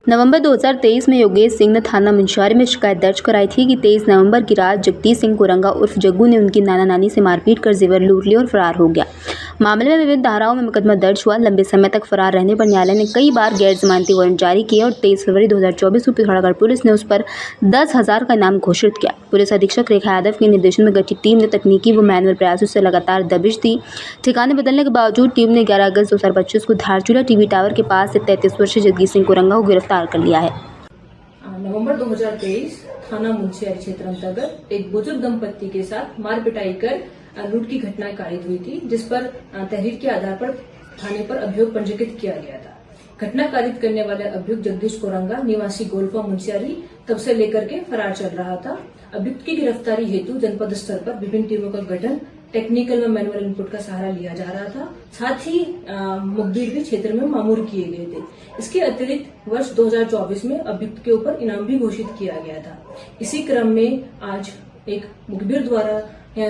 नवंबर 2023 में योगेश सिंह ने थाना मुंशियारी में शिकायत दर्ज कराई थी कि 23 नवंबर की रात जगदीश सिंह कोरंगा उर्फ जग्गू ने उनकी नाना नानी से मारपीट कर जेवर लूट लिया और फरार हो गया। मामले में विभिन्न धाराओं में मुकदमा दर्ज हुआ। लंबे समय तक फरार रहने पर न्यायालय ने कई बार गैर जमानती वारंट जारी किए और 23 फरवरी 2024 को पिथौरागढ़ पुलिस ने उस पर 10,000 का इनाम घोषित किया। पुलिस अधीक्षक रेखा यादव के निर्देशन में गठित टीम ने तकनीकी व मैनुअल प्रयासों से लगातार दबिश दी। ठिकाने बदलने के बावजूद टीम ने 11 अगस्त 2025 को धारचूला टीवी टावर के पास से 33 वर्षीय जगदीश सिंह कोरंगा को गिरफ्तार कर लिया है। नवंबर 2023 थाना मुंशियारी क्षेत्र अंतर्गत एक बुजुर्ग दंपत्ति के साथ मार पिटाई कर लूट की घटना कारित हुई थी, जिस पर तहरीर के आधार पर थाने पर अभियोग पंजीकृत किया गया था। घटना कारित करने वाले अभियुक्त जगदीश कोरंगा निवासी गोल्फा मुंशियारी तब से लेकर के फरार चल रहा था। अभियुक्त की गिरफ्तारी हेतु जनपद स्तर पर विभिन्न टीमों का गठन, टेक्निकल व मैनुअल इनपुट का सहारा लिया जा रहा था। साथ ही मुखबिर भी क्षेत्र में मामूर किए गए थे। इसके अतिरिक्त वर्ष 2024 में अभियुक्त के ऊपर इनाम भी घोषित किया गया था। इसी क्रम में आज एक मुखबिर द्वारा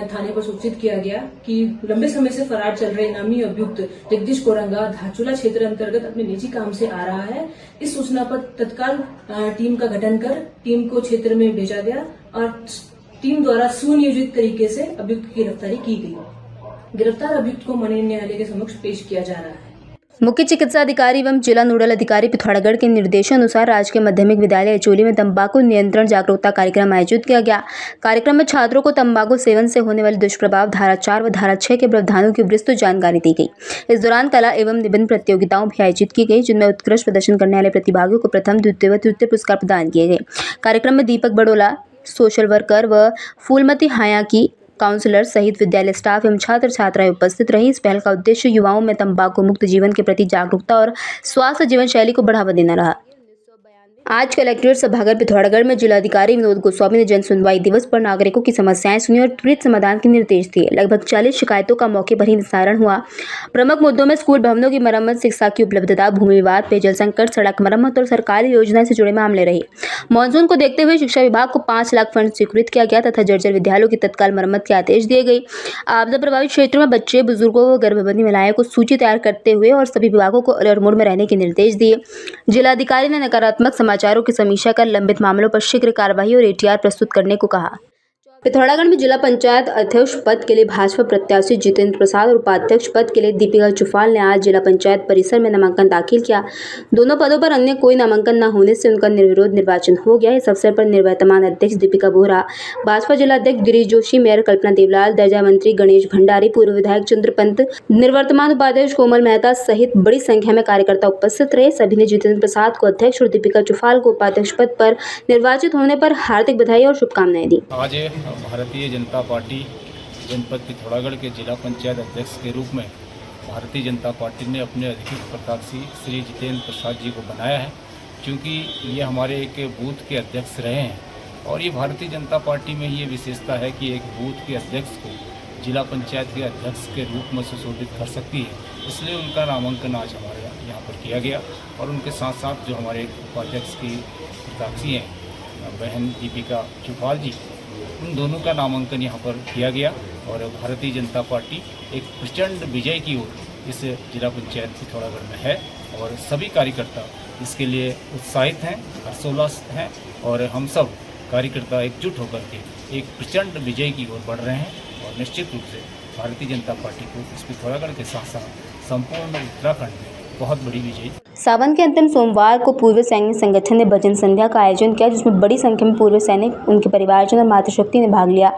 थाने पर सूचित किया गया कि लंबे समय से फरार चल रहे इनामी अभियुक्त जगदीश कोरंगा धारचूला क्षेत्र अंतर्गत अपने निजी काम से आ रहा है। इस सूचना पर तत्काल टीम का गठन कर टीम को क्षेत्र में भेजा गया और टीम द्वारा सुनियोजित तरीके से अभियुक्त की गिरफ्तारी की गई। गिरफ्तार अभियुक्त को माननीय न्यायालय के समक्ष पेश किया जा रहा है। मुख्य चिकित्सा अधिकारी एवं जिला नोडल अधिकारी पिथौरागढ़ के निर्देशानुसार राजकीय माध्यमिक विद्यालय एचोली में तंबाकू नियंत्रण जागरूकता कार्यक्रम आयोजित किया गया। कार्यक्रम में छात्रों को तंबाकू सेवन से होने वाले दुष्प्रभाव धारा 4 व धारा 6 के प्रावधानों की विस्तृत जानकारी दी गई। इस दौरान कला एवं निबंध प्रतियोगिताओं भी आयोजित की गई, जिनमें उत्कृष्ट प्रदर्शन करने वाले प्रतिभागियों को प्रथम, द्वितीय व तृतीय पुरस्कार प्रदान किए गए। कार्यक्रम में दीपक बड़ोला, सोशल वर्कर व फूलमती हाया की काउंसलर सहित विद्यालय स्टाफ एवं छात्र छात्राएं उपस्थित रही। इस पहल का उद्देश्य युवाओं में तंबाकू मुक्त जीवन के प्रति जागरूकता और स्वास्थ्य जीवन शैली को बढ़ावा देना रहा। आज कलेक्ट्रेट सभागार पिथौरागढ़ में जिलाधिकारी विनोद गोस्वामी ने जन सुनवाई दिवस पर नागरिकों की समस्याएं सुनी और त्वरित समाधान के निर्देश दिए। लगभग 40 शिकायतों का मौके पर ही निस्तारण हुआ। प्रमुख मुद्दों में स्कूल भवनों की मरम्मत, शिक्षा की उपलब्धता, भूमि विवाद, पेयजल संकट, सड़क मरम्मत और सरकारी योजना से जुड़े मामले रहे। मानसून को देखते हुए शिक्षा विभाग को 5 लाख फंड स्वीकृत किया गया तथा जर्जर विद्यालयों की तत्काल मरम्मत के आदेश दिए गए। आपदा प्रभावित क्षेत्रों में बच्चे, बुजुर्गों व गर्भवती महिलाओं को सूची तैयार करते हुए और सभी विभागों को अलर्ट मोड में रहने के निर्देश दिए। जिलाधिकारी ने नकारात्मक समाचारों की समीक्षा कर लंबित मामलों पर शीघ्र कार्रवाई और एटीआर प्रस्तुत करने को कहा। पिथौरागढ़ में जिला पंचायत अध्यक्ष पद के लिए भाजपा प्रत्याशी जितेंद्र प्रसाद और उपाध्यक्ष पद के लिए दीपिका चुफाल ने आज जिला पंचायत परिसर में नामांकन दाखिल किया। दोनों पदों पर अन्य कोई नामांकन न होने से उनका निर्विरोध निर्वाचन हो गया। इस अवसर पर निवर्तमान अध्यक्ष दीपिका बोहरा, भाजपा जिला अध्यक्ष गिरीश जोशी, मेयर कल्पना देवलाल, दर्जा मंत्री गणेश भंडारी, पूर्व विधायक चंद्रपंत, निवर्तमान उपाध्यक्ष कोमल मेहता सहित बड़ी संख्या में कार्यकर्ता उपस्थित रहे। सभी ने जितेंद्र प्रसाद को अध्यक्ष और दीपिका चुफाल को उपाध्यक्ष पद पर निर्वाचित होने पर हार्दिक बधाई और शुभकामनाएं दी। भारतीय जनता पार्टी जनपद पिथौरागढ़ के जिला पंचायत अध्यक्ष के रूप में भारतीय जनता पार्टी ने अपने अधिकृत प्रत्याशी श्री जितेंद्र प्रसाद जी को बनाया है, क्योंकि ये हमारे एक बूथ के अध्यक्ष रहे हैं और ये भारतीय जनता पार्टी में ये विशेषता है कि एक बूथ के अध्यक्ष को जिला पंचायत के अध्यक्ष के रूप में सुशोभित कर सकती है। इसलिए उनका नामांकन आज हमारे यहाँ पर किया गया और उनके साथ साथ जो हमारे उपाध्यक्ष की प्रत्याशी हैं बहन दीपिका चुफाल जी, उन दोनों का नामांकन यहाँ पर किया गया और भारतीय जनता पार्टी एक प्रचंड विजय की ओर इस जिला पंचायत पिथौरागढ़ में है और सभी कार्यकर्ता इसके लिए उत्साहित हैं, हर्षोल्लास हैं और हम सब कार्यकर्ता एकजुट होकर के एक प्रचंड विजय की ओर बढ़ रहे हैं और निश्चित रूप से भारतीय जनता पार्टी को इस पिथौरागढ़ के साथ साथ संपूर्ण उत्तराखंड में बहुत बड़ी विजय। सावन के अंतिम सोमवार को पूर्व सैनिक संगठन ने भजन संध्या का आयोजन किया, जिसमें बड़ी संख्या में पूर्व सैनिक, उनके परिवारजन और मातृशक्ति ने भाग लिया।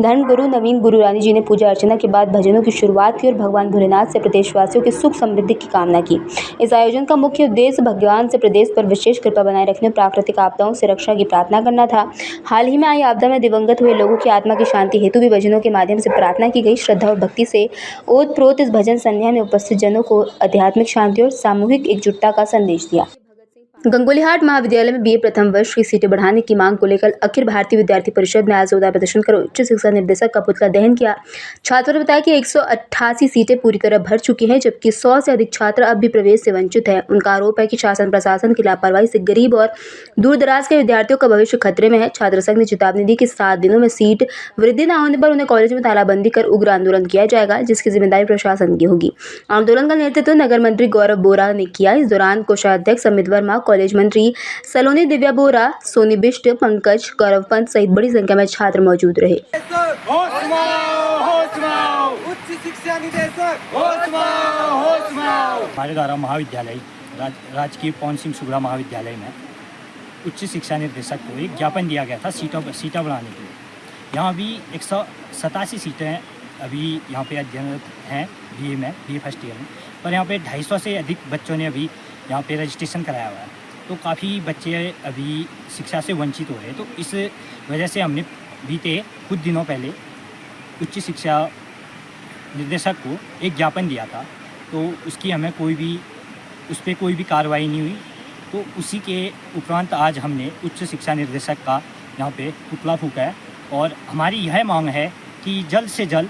धर्मगुरु नवीन गुरुरानी जी ने पूजा अर्चना के बाद भजनों की शुरुआत की और भगवान भोलेनाथ से प्रदेशवासियों की सुख समृद्धि की कामना की। इस आयोजन का मुख्य उद्देश्य भगवान से प्रदेश पर विशेष कृपा बनाए रखने और प्राकृतिक आपदाओं से रक्षा की प्रार्थना करना था। हाल ही में आई आपदा में दिवंगत हुए लोगों की आत्मा की शांति हेतु भी भजनों के माध्यम से प्रार्थना की गई। श्रद्धा और भक्ति से ओतप्रोत इस भजन संध्या ने उपस्थित जनों को आध्यात्मिक शांति और सामूहिक एकजुटता का संदेश दिया। गंगोलीहाट महाविद्यालय में बीए प्रथम वर्ष की सीटें बढ़ाने की मांग को लेकर अखिल भारतीय विद्यार्थी परिषद ने आज जोरदार प्रदर्शन कर उच्च शिक्षा निर्देशक का पुतला दहन किया। छात्रों ने बताया कि 188 सीटें पूरी तरह भर चुकी हैं, जबकि 100 से अधिक छात्र अब भी प्रवेश से वंचित हैं। उनका आरोप है कि शासन प्रशासन की लापरवाही से गरीब और दूर दराज के विद्यार्थियों का भविष्य खतरे में है। छात्र संघ ने चेतावनी दी कि 7 दिनों में सीट वृद्धि न होने पर उन्हें कॉलेज में तालाबंदी कर उग्र आंदोलन किया जाएगा, जिसकी जिम्मेदारी प्रशासन की होगी। आंदोलन का नेतृत्व नगर मंत्री गौरव बोरा ने किया। इस दौरान कोषाध्यक्ष अमित वर्मा, कॉलेज मंत्री सलोनी दिव्या बोरा, सोनी बिष्ट, पंकज, गौरव पंत सहित बड़ी संख्या में छात्र मौजूद रहे। उच्च शिक्षा निदेशक हमारे द्वारा महाविद्यालय राजकीय पवन सिंह सुगड़ा महाविद्यालय में उच्च शिक्षा निर्देशक को एक ज्ञापन दिया गया था सीटें बढ़ाने के लिए। यहाँ भी 187 सीटें अभी यहाँ पे अध्ययनरत हैं BA फर्स्ट ईयर में, पर यहाँ पे 250 से अधिक बच्चों ने अभी यहाँ पे रजिस्ट्रेशन कराया हुआ है। तो काफ़ी बच्चे अभी शिक्षा से वंचित हो रहे हैं। तो इस वजह से हमने बीते कुछ दिनों पहले उच्च शिक्षा निर्देशक को एक ज्ञापन दिया था, तो उसकी हमें उस पर कोई भी कार्रवाई नहीं हुई। तो उसी के उपरांत आज हमने उच्च शिक्षा निर्देशक का यहाँ पे पुतला फूंका है और हमारी यह मांग है कि जल्द से जल्द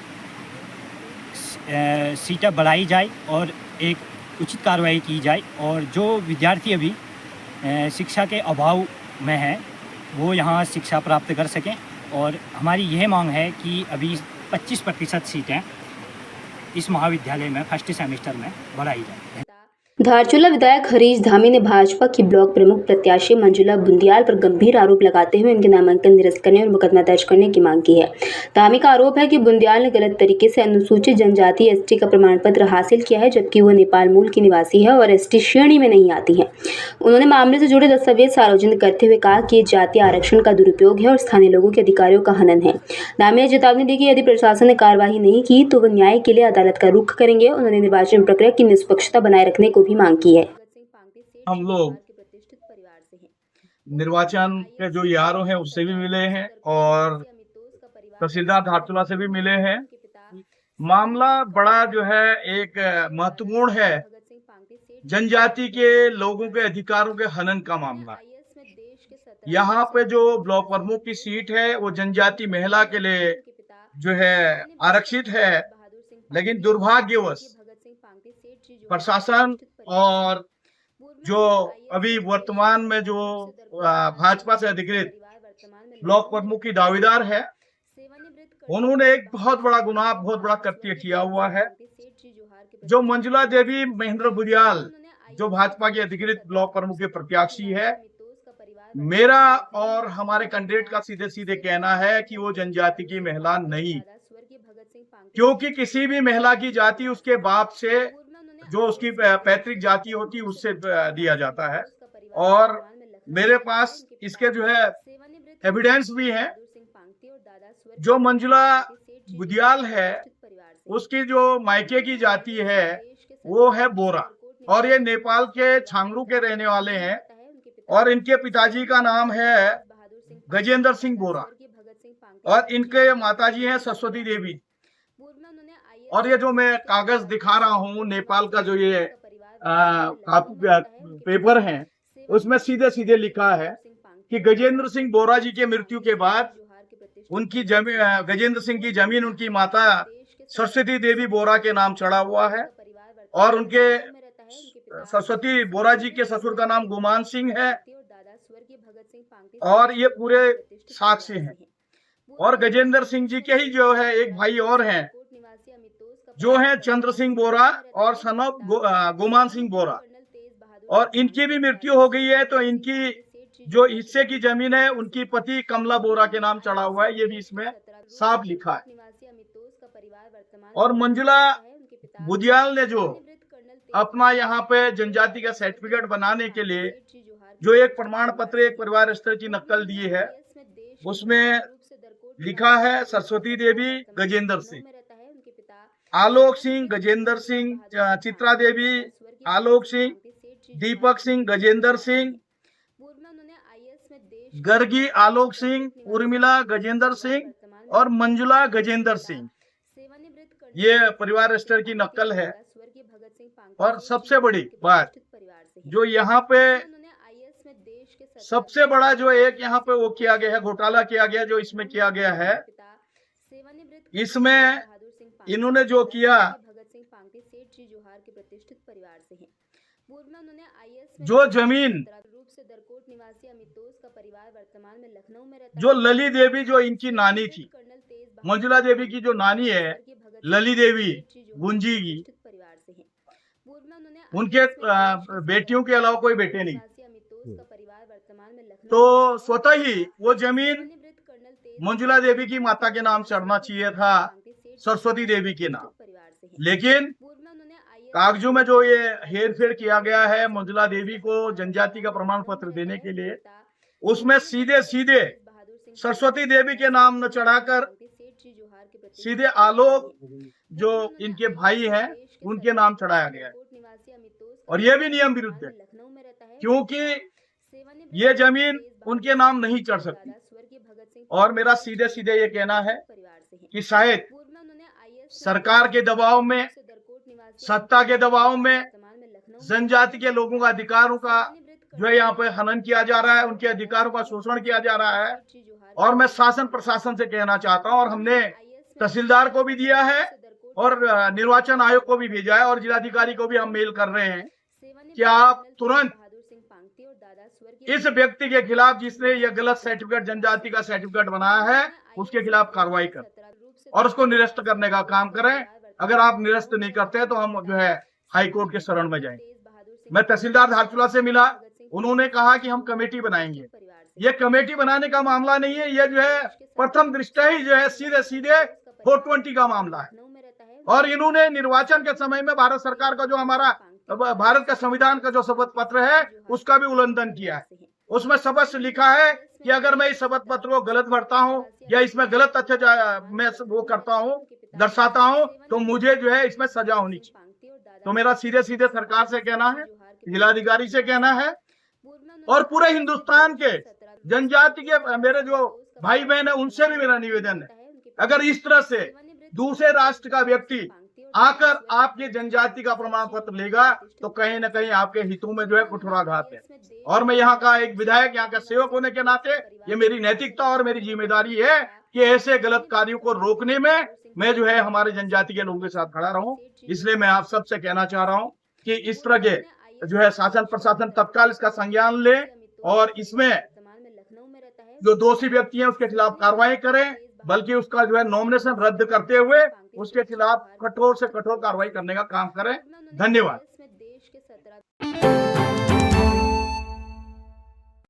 सीटें बढ़ाई जाए और एक उचित कार्रवाई की जाए और जो विद्यार्थी अभी शिक्षा के अभाव में हैं वो यहाँ शिक्षा प्राप्त कर सकें। और हमारी यह मांग है कि अभी 25% सीटें इस महाविद्यालय में फर्स्ट सेमेस्टर में बढ़ाई जाए। धारचूला विधायक हरीश धामी ने भाजपा की ब्लॉक प्रमुख प्रत्याशी मंजुला बुंदियाल पर गंभीर आरोप लगाते हुए उनके नामांकन निरस्त करने और मुकदमा दर्ज करने की मांग की है। धामी का आरोप है कि बुंदियाल ने गलत तरीके से अनुसूचित जनजाति ST का प्रमाण पत्र हासिल किया है, जबकि वो नेपाल मूल की निवासी है और ST श्रेणी में नहीं आती है। उन्होंने मामले से जुड़े दस्तावेज सार्वजनिक करते हुए कहा कि ये जातीय आरक्षण का दुरुपयोग है और स्थानीय लोगों के अधिकारियों का हनन है। धामी ने चेतावनी दी कि यदि प्रशासन ने कार्रवाई नहीं की तो वो न्याय के लिए अदालत का रुख करेंगे। उन्होंने निर्वाचन प्रक्रिया की निष्पक्षता बनाए रखने को भी मांग की है। हम लोग निर्वाचन के जो यारों हैं उससे भी मिले हैं और तहसीलदार धारचूला से भी मिले हैं। मामला बड़ा जो है एक महत्वपूर्ण है, जनजाति के लोगों के अधिकारों के हनन का मामला। यहाँ पे जो ब्लॉक प्रमुख की सीट है वो जनजाति महिला के लिए जो है आरक्षित है, लेकिन दुर्भाग्यवश प्रशासन और जो अभी वर्तमान में जो भाजपा से अधिकृत ब्लॉक प्रमुख की दावेदार है, उन्होंने एक बहुत बड़ा गुनाह, बहुत बड़ा कृत्य किया हुआ है। जो मंजुला देवी महेंद्र बुंदियाल जो भाजपा की अधिकृत ब्लॉक प्रमुख के प्रत्याशी है, मेरा और हमारे कैंडिडेट का सीधे सीधे कहना है कि वो जनजाति की महिला नहीं, क्योंकि किसी भी महिला की जाति उसके बाप से जो उसकी पैतृक जाति होती है उससे दिया जाता है। और मेरे पास इसके जो है एविडेंस भी है। जो मंजुला बुंदियाल है उसकी जो मायके की जाति है वो है बोरा और ये नेपाल के छांगरू के रहने वाले हैं और इनके पिताजी का नाम है गजेंद्र सिंह बोरा और इनके माताजी हैं सरस्वती देवी। और ये जो मैं कागज दिखा रहा हूँ नेपाल का जो ये पेपर है उसमें सीधे सीधे लिखा है कि गजेंद्र सिंह बोरा जी के मृत्यु के बाद उनकी जमीन, गजेंद्र सिंह की जमीन उनकी माता सरस्वती देवी बोरा के नाम चढ़ा हुआ है और उनके सरस्वती बोरा जी के ससुर का नाम गुमान सिंह है और ये पूरे साक्ष्य हैं। और गजेंद्र सिंह जी के ही जो है एक भाई और हैं जो है चंद्र सिंह बोरा और सन ऑफ गुमान सिंह बोरा, और इनकी भी मृत्यु हो गई है। तो इनकी जो हिस्से की जमीन है उनकी पति कमला बोरा के नाम चढ़ा हुआ है, ये भी इसमें साफ लिखा है। और मंजुला बुंदियाल ने जो अपना यहाँ पे जनजाति का सर्टिफिकेट बनाने के लिए जो एक प्रमाण पत्र एक परिवार स्तर की नकल दी है, उसमें लिखा है सरस्वती देवी गजेंद्र सिंह, आलोक सिंह गजेंद्र सिंह, चित्रा देवी आलोक सिंह, दीपक सिंह गजेंद्र सिंह, गर्गी आलोक सिंह, उर्मिला गजेंद्र सिंह और मंजुला गजेंद्र सिंह, ये परिवार स्तर की नकल है। और सबसे बड़ी बात जो यहाँ पे सबसे बड़ा जो एक यहाँ पे वो किया गया है, घोटाला किया गया जो इसमें किया गया है, इसमें इन्होंने जो किया जो जमीन जो लली देवी जो इनकी नानी थी, मंजुला देवी की जो नानी है लली देवी गुंजी की, उनके बेटियों के अलावा कोई बेटे नहीं, तो स्वतः ही वो जमीन मंजुला देवी की माता के नाम चढ़ना चाहिए था, सरस्वती देवी के नाम। लेकिन कागजों में जो ये हेर फेर किया गया है मंजुला देवी को जनजाति का प्रमाण पत्र देने के लिए, उसमें सीधे सीधे सरस्वती देवी के नाम न चढ़ाकर सीधे आलोक जो इनके भाई हैं उनके नाम चढ़ाया गया है। और यह भी नियम विरुद्ध है, क्योंकि ये जमीन उनके नाम नहीं चढ़ सकती। और मेरा सीधे सीधे ये कहना है कि शायद सरकार के दबाव में, सत्ता के दबाव में जनजाति के लोगों का अधिकारों का जो है यहाँ पे हनन किया जा रहा है, उनके अधिकारों का शोषण किया जा रहा है। और मैं शासन प्रशासन से कहना चाहता हूँ, और हमने तहसीलदार को भी दिया है और निर्वाचन आयोग को भी भेजा है और जिलाधिकारी को भी हम मेल कर रहे हैं कि आप तुरंत इस व्यक्ति के खिलाफ जिसने यह गलत सर्टिफिकेट, जनजाति का सर्टिफिकेट बनाया है, उसके खिलाफ कार्रवाई करें और उसको निरस्त करने का काम करें। अगर आप निरस्त नहीं करते हैं तो हम जो है हाई कोर्ट के शरण में जाएंगे। मैं तहसीलदार धारचूला से मिला, उन्होंने कहा कि हम कमेटी बनाएंगे। ये कमेटी बनाने का मामला नहीं है, ये जो है प्रथम दृष्टया ही जो है सीधे सीधे 420 का मामला है। और इन्होंने निर्वाचन के समय में भारत सरकार का जो हमारा भारत का संविधान का जो शपथ पत्र है उसका भी उल्लंघन किया है। उसमें स्पष्ट लिखा है कि अगर मैं इस शपथ पत्र को गलत भरता हूँ या इसमें गलत तथ्य मैं वो करता हूँ, दर्शाता हूँ, तो मुझे जो है इसमें सजा होनी चाहिए। तो मेरा सीधे सीधे सरकार से कहना है, जिलाधिकारी से कहना है और पूरे हिंदुस्तान के जनजाति के मेरे जो भाई बहन है उनसे भी मेरा निवेदन है, अगर इस तरह से दूसरे राष्ट्र का व्यक्ति आकर आपके जनजाति का प्रमाण पत्र लेगा तो कहीं ना कहीं आपके हितों में जो है कुठाराघात है। और मैं यहाँ का एक विधायक, यहाँ का सेवक होने के नाते ये मेरी नैतिकता और मेरी जिम्मेदारी है कि ऐसे गलत कार्यों को रोकने में मैं जो है हमारे जनजाति के लोगों के साथ खड़ा रहूं। इसलिए मैं आप सबसे कहना चाह रहा हूं कि इस तरह के जो है शासन प्रशासन तत्काल इसका संज्ञान ले और इसमें जो दोषी व्यक्ति है उसके खिलाफ कार्रवाई करें, बल्कि उसका जो है नॉमिनेशन रद्द करते हुए उसके खिलाफ कठोर से कठोर कार्रवाई करने का काम करें। धन्यवाद।